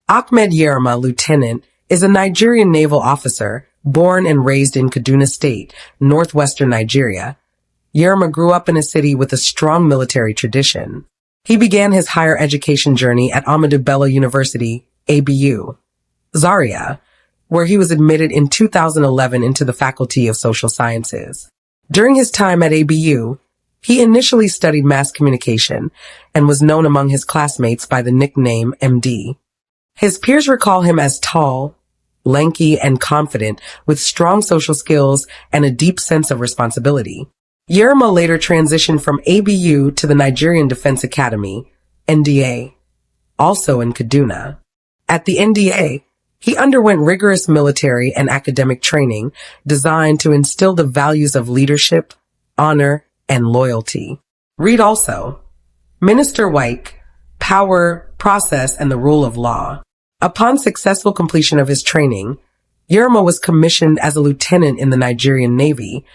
Ahmed YERIMA, lieutenant, is a Nigerian naval officer born and raised in Kaduna State, northwestern Nigeria. YERIMA grew up in a city with a strong military tradition. He began his higher education journey at Ahmadu Bello University, ABU, Zaria, where he was admitted in 2011 into the Faculty of Social Sciences. During his time at ABU, he initially studied mass communication and was known among his classmates by the nickname MD. His peers recall him as tall, lanky, and confident, with strong social skills and a deep sense of responsibility. YERIMA later transitioned from ABU to the Nigerian Defense Academy, NDA, also in Kaduna. At the NDA, he underwent rigorous military and academic training designed to instill the values of leadership, honor, and loyalty. Read also, Minister White, Power, Process, and the Rule of Law. Upon successful completion of his training, YERIMA was commissioned as a lieutenant in the Nigerian Navy,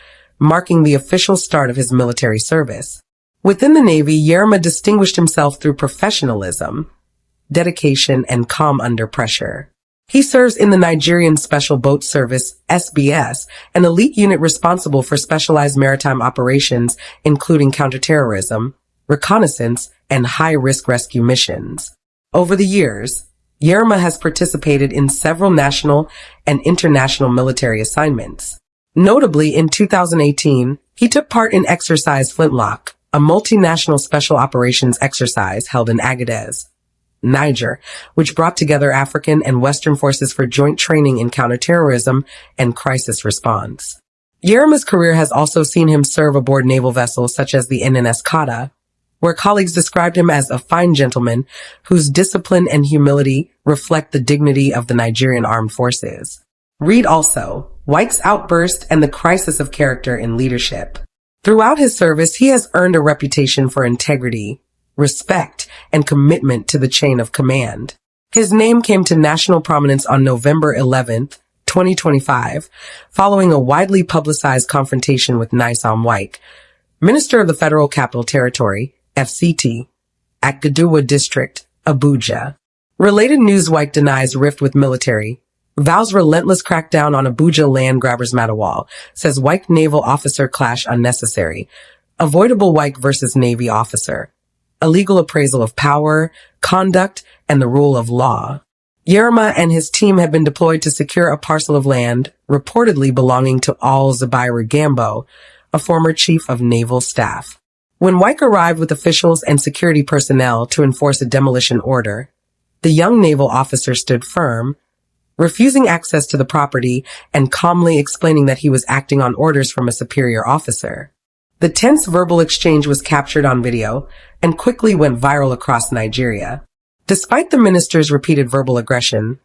marking the official start of his military service. Within the Navy, YERIMA distinguished himself through professionalism, dedication, and calm under pressure. He serves in the Nigerian Special Boat Service, SBS, an elite unit responsible for specialized maritime operations, including counterterrorism, reconnaissance, and high-risk rescue missions. Over the years, YERIMA has participated in several national and international military assignments. Notably, in 2018, he took part in Exercise Flintlock, a multinational special operations exercise held in Agadez, Niger, which brought together African and Western forces for joint training in counterterrorism and crisis response. YERIMA's career has also seen him serve aboard naval vessels such as the NNS Kata, where colleagues described him as a fine gentleman whose discipline and humility reflect the dignity of the Nigerian armed forces. Read also, White's outburst and the crisis of character in leadership. Throughout his service, he has earned a reputation for integrity, respect, and commitment to the chain of command. His name came to national prominence on November 11th, 2025, following a widely publicized confrontation with Nyesom Wike, Minister of the Federal Capital Territory, FCT, at Gaduwa District, Abuja. Related news: Wike denies rift with military, vows relentless crackdown on Abuja land grabbers Matawal, says Wike naval officer clash unnecessary, avoidable Wike versus Navy officer, illegal appraisal of power, conduct, and the rule of law. YERIMA and his team have been deployed to secure a parcel of land reportedly belonging to Al Zubairu Gambo, a former chief of naval staff. When Wike arrived with officials and security personnel to enforce a demolition order, the young naval officer stood firm, refusing access to the property and calmly explaining that he was acting on orders from a superior officer. The tense verbal exchange was captured on video and quickly went viral across Nigeria. Despite the minister's repeated verbal aggression,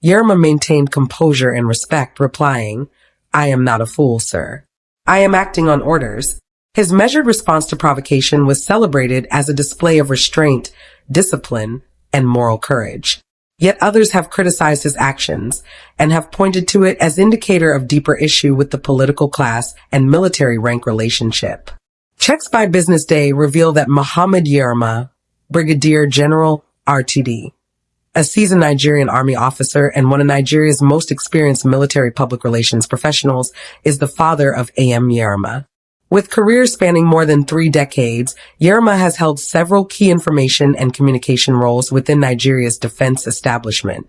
YERIMA maintained composure and respect, replying, "I am not a fool, sir. I am acting on orders." His measured response to provocation was celebrated as a display of restraint, discipline, and moral courage. Yet others have criticized his actions and have pointed to it as indicator of deeper issue with the political class and military rank relationship. Checks by Business Day reveal that Mohammed YERIMA, Brigadier General RTD, a seasoned Nigerian Army officer and one of Nigeria's most experienced military public relations professionals, is the father of AM YERIMA. With careers spanning more than 3 decades, YERIMA has held several key information and communication roles within Nigeria's defense establishment.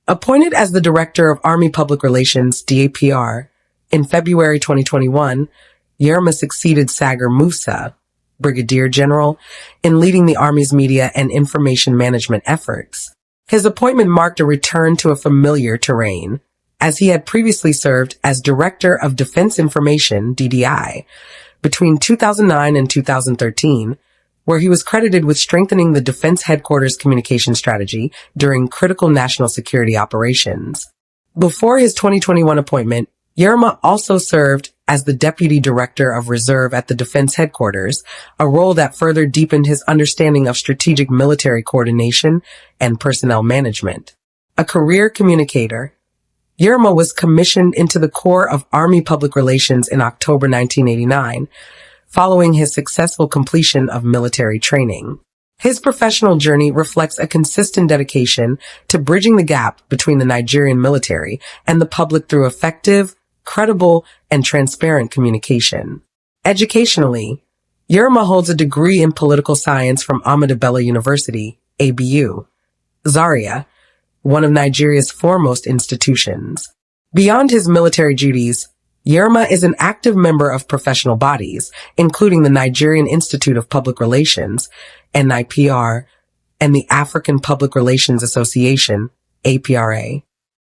Appointed as the Director of Army Public Relations, DAPR, in February 2021, YERIMA succeeded Sagar Musa, Brigadier General, in leading the Army's media and information management efforts. His appointment marked a return to a familiar terrain, as he had previously served as Director of Defense Information, DDI, between 2009 and 2013, where he was credited with strengthening the Defense Headquarters communication strategy during critical national security operations. Before his 2021 appointment, YERIMA also served as the Deputy Director of Reserve at the Defense Headquarters, a role that further deepened his understanding of strategic military coordination and personnel management. A career communicator, YERIMA was commissioned into the Corps of Army Public Relations in October 1989, following his successful completion of military training. His professional journey reflects a consistent dedication to bridging the gap between the Nigerian military and the public through effective, credible, and transparent communication. Educationally, YERIMA holds a degree in political science from Ahmadu Bello University, ABU, Zaria, one of Nigeria's foremost institutions. Beyond his military duties, YERIMA is an active member of professional bodies, including the Nigerian Institute of Public Relations, NIPR, and the African Public Relations Association, APRA.